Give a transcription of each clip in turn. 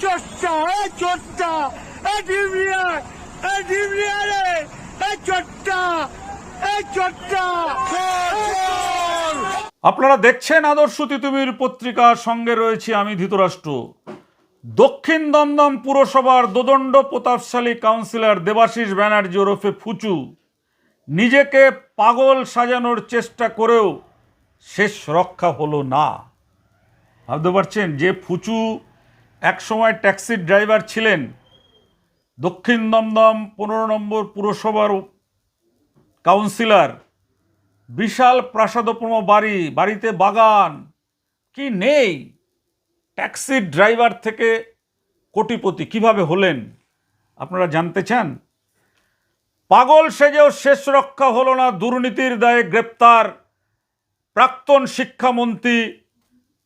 চোরটা চোরটা ডিমরিয়া ডিমরিয়া রে চোরটা চোরটা। আপনারা দেখছেন আদর্শ তিতুমির পত্রিকার সঙ্গে রয়েছি আমি ধৃতরাষ্ট্র। দক্ষিণ দমদম পুরসভার দোদণ্ড প্রতাপশালী কাউন্সিলর দেবাশিস ব্যানার্জি ওরফে ফুচু নিজেকে পাগল সাজানোর চেষ্টা করেও শেষ রক্ষা হলো না। ভাবতে পারছেন যে ফুচু একসময় ট্যাক্সির ড্রাইভার ছিলেন, দক্ষিণ দমদম 15 নম্বর পুরসভার কাউন্সিলর, বিশাল প্রাসাদোপম বাড়ি, বাড়িতে বাগান, কি নেই, ট্যাক্সির ড্রাইভার থেকে কোটিপতি কিভাবে হলেন আপনারা জানতে চান? পাগল সেজেও শেষ রক্ষা হলো না। দুর্নীতির দায়ে গ্রেপ্তার প্রাক্তন শিক্ষামন্ত্রী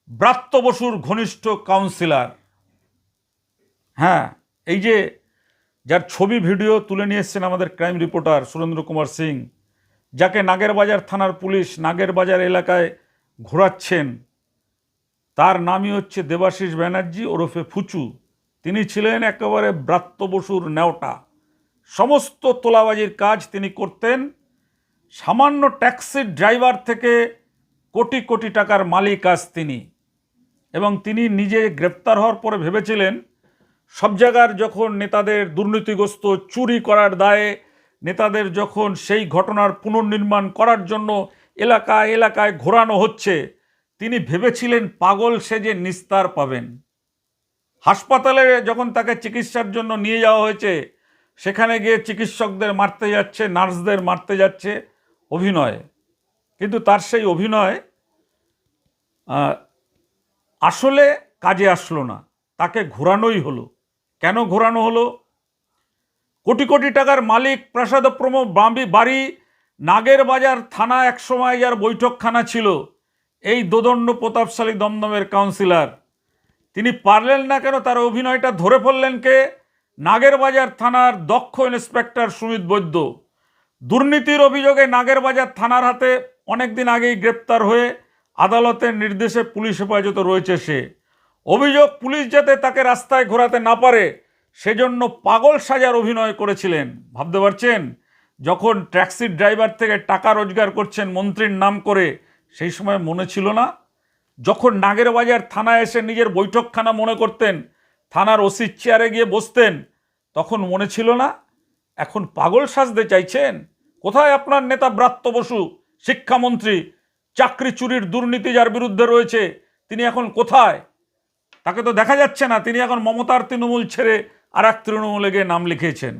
ব্রাত্য বসুর ঘনিষ্ঠ কাউন্সিলর। হ্যাঁ, এই যে যার ছবি ভিডিও তুলে নিয়ে এসছেন আমাদের ক্রাইম রিপোর্টার সুরেন্দ্র কুমার সিং, যাকে নাগেরবাজার থানার পুলিশ নাগেরবাজার এলাকায় ঘোরাচ্ছেন, তার নামই হচ্ছে দেবাশিস ব্যানার্জি ওরফে ফুচু। তিনি ছিলেন একেবারে ব্রাত্য বসুর নেওটা। সমস্ত তোলাবাজির কাজ তিনি করতেন। সামান্য ট্যাক্সির ড্রাইভার থেকে কোটি কোটি টাকার মালিক আজ তিনি। এবং তিনি নিজে গ্রেপ্তার হওয়ার পরে ভেবেছিলেন সব জায়গার যখন নেতাদের দুর্নীতিগ্রস্ত চুরি করার দায়ে নেতাদের যখন সেই ঘটনার পুনর্নির্মাণ করার জন্য এলাকায় এলাকায় ঘোরানো হচ্ছে, তিনি ভেবেছিলেন পাগল সেজে নিস্তার পাবেন। হাসপাতালে যখন তাকে চিকিৎসার জন্য নিয়ে যাওয়া হয়েছে, সেখানে গিয়ে চিকিৎসকদের মারতে যাচ্ছে, নার্সদের মারতে যাচ্ছে অভিনয়। কিন্তু তার সেই অভিনয় আসলে কাজে আসলো না, তাকে ঘোরানোই হলো। কেন ঘোরানো হলো? কোটি কোটি টাকার মালিক প্রাসাদোপম বাড়ি, নাগেরবাজার থানা একসময় যার বৈঠকখানা ছিল, এই দোদণ্ড প্রতাপশালী দমদমের কাউন্সিলর, তিনি পারলেন না কেন? তার অভিনয়টা ধরে ফেললেন কে? নাগেরবাজার থানার দক্ষ ইন্সপেক্টর সুমিত বৈদ্য। দুর্নীতির অভিযোগে নাগেরবাজার থানার হাতে অনেকদিন আগেই গ্রেপ্তার হয়ে আদালতের নির্দেশে পুলিশ হেফাজতে রয়েছে সে। অভিযোগ, পুলিশ যাতে তাকে রাস্তায় ঘোরাতে না পারে সেজন্য পাগল সাজার অভিনয় করেছিলেন। ভাবতে পারছেন? যখন ট্যাক্সির ড্রাইভার থেকে টাকা রোজগার করছেন মন্ত্রীর নাম করে, সেই সময় মনে ছিল না? যখন নাগেরবাজার থানায় এসে নিজের বৈঠকখানা মনে করতেন, থানার ওসির চেয়ারে গিয়ে বসতেন, তখন মনে ছিল না? এখন পাগল সাজতে চাইছেন? কোথায় আপনার নেতা ব্রাত্য বসু, শিক্ষামন্ত্রী? চাকরি চুরির দুর্নীতি যার বিরুদ্ধে রয়েছে, তিনি এখন কোথায়? তাকে তো দেখা যাচ্ছে না। তিনি এখন মমতার তৃণমূল ছেড়ে আর এক তৃণমূলে গিয়ে নাম লিখিয়েছেন।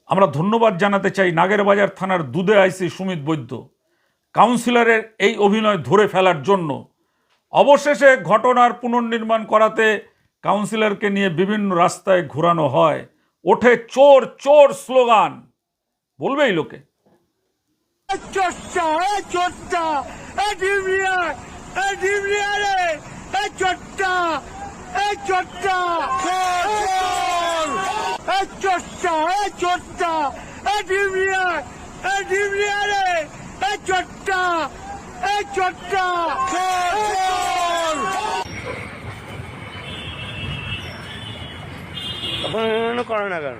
আমরা ধন্যবাদ জানাতে চাই নাগেরবাজার থানার দুদে আইসি সুমিত বৈদ্য, কাউন্সিলরের এই অভিনয় ধরে ফেলার জন্য। অবশেষে ঘটনার পুনর্নির্মাণ করাতে কাউন্সিলরকে নিয়ে বিভিন্ন রাস্তায় ঘোরানো হয়। ওঠে চোর চোর স্লোগান, বলবেই লোকে। চোরটা চোরটা ডিমরিয়া ডিমরিয়া রে চোরটা চোরটা চোরটা চোরটা ডিমরিয়া ডিমরিয়া রে চোরটা চোরটা। করে না কেন?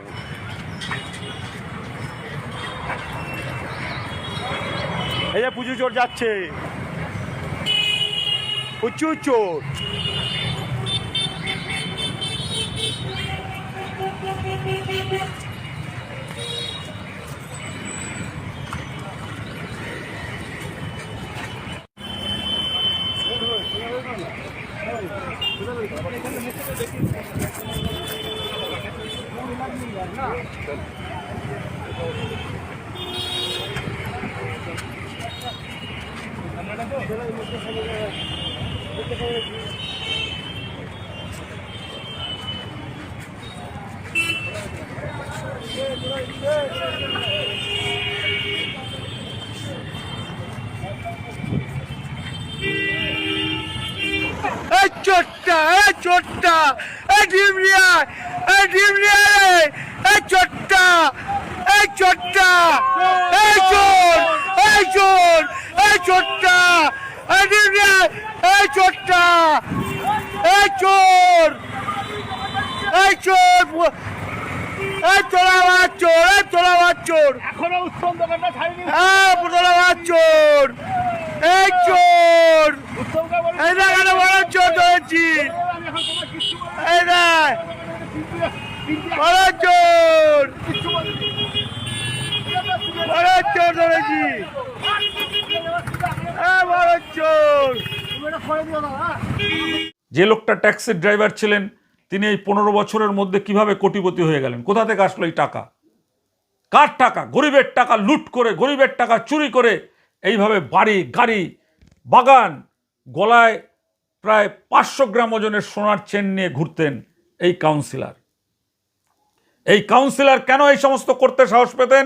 এই যে পুজো চোর যাচ্ছে, প্রচুর চোর। চোরটা চোরটা ডিমরিয়া ডিমরিয়া রে চোরটা চোরটা চোর চোর চোরটা ডিমরিয়া চোরটা চোর তোলা আমার চোর, তোলা আমার চোর, এখনো উত্তম দোকানটা ছাড়িনি। তোলা আমার চোর, এই চোর, উত্তমকে বলি, এই না কেন বড় চোর ধরেছি, আমি এখন তোমার কিচ্ছু বলবো না। এই না কিন্তু বড় চোর, কিচ্ছু বলিনি। বড় চোর ধরেছি, বড় চোর। তুমি এটা করে দিও না, হ্যাঁ? যে লোকটা ট্যাক্সির ড্রাইভার ছিলেন তিনি এই 15 বছরের মধ্যে কিভাবে কোটিপতি হয়ে গেলেন? কোথা থেকে আসলো এই টাকা? কার টাকা? গরিবের টাকা লুট করে, গরিবের টাকা চুরি করে এইভাবে বাড়ি গাড়ি বাগান, গলায় প্রায় 500 গ্রাম ওজনের সোনার চেন নিয়ে ঘুরতেন এই কাউন্সিলর। এই কাউন্সিলর কেন এই সমস্ত করতে সাহস পেতেন?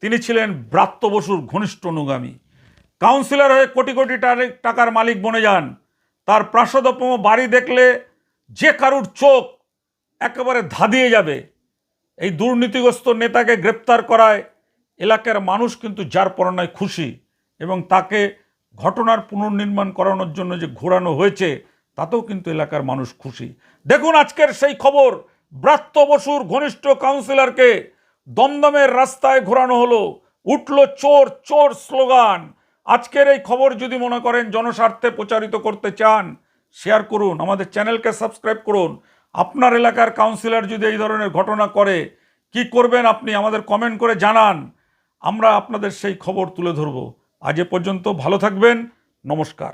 তিনি ছিলেন ব্রাত্য বসুর ঘনিষ্ঠ অনুগামী। কাউন্সিলর হয়ে কোটি কোটি টাকার মালিক বনে যান। তার প্রাসাদোপম বাড়ি দেখলে যে কারুর চোখ একেবারে ধাঁধিয়ে যাবে। এই দুর্নীতিগ্রস্ত নেতাকে গ্রেপ্তার করায় এলাকার মানুষ কিন্তু যার পরনায় খুশি, এবং তাকে ঘটনার পুনর্নির্মাণ করানোর জন্য যে ঘোরানো হয়েছে তাতেও কিন্তু এলাকার মানুষ খুশি। দেখুন আজকের সেই খবর, ব্রাত্য বসুর ঘনিষ্ঠ কাউন্সিলরকে দমদমের রাস্তায় ঘোরানো হলো, উঠল চোর চোর স্লোগান। আজকের এই খবর যদি মনে করেন জনস্বার্থে প্রচারিত করতে চান, শেয়ার করুন, আমাদের চ্যানেলকে সাবস্ক্রাইব করুন। আপনার এলাকার কাউন্সিলর যদি এই ধরনের ঘটনা করে কি করবেন আপনি আমাদের কমেন্ট করে জানান, আমরা আপনাদের সেই খবর তুলে ধরব। আজ এ পর্যন্ত, ভালো থাকবেন, নমস্কার।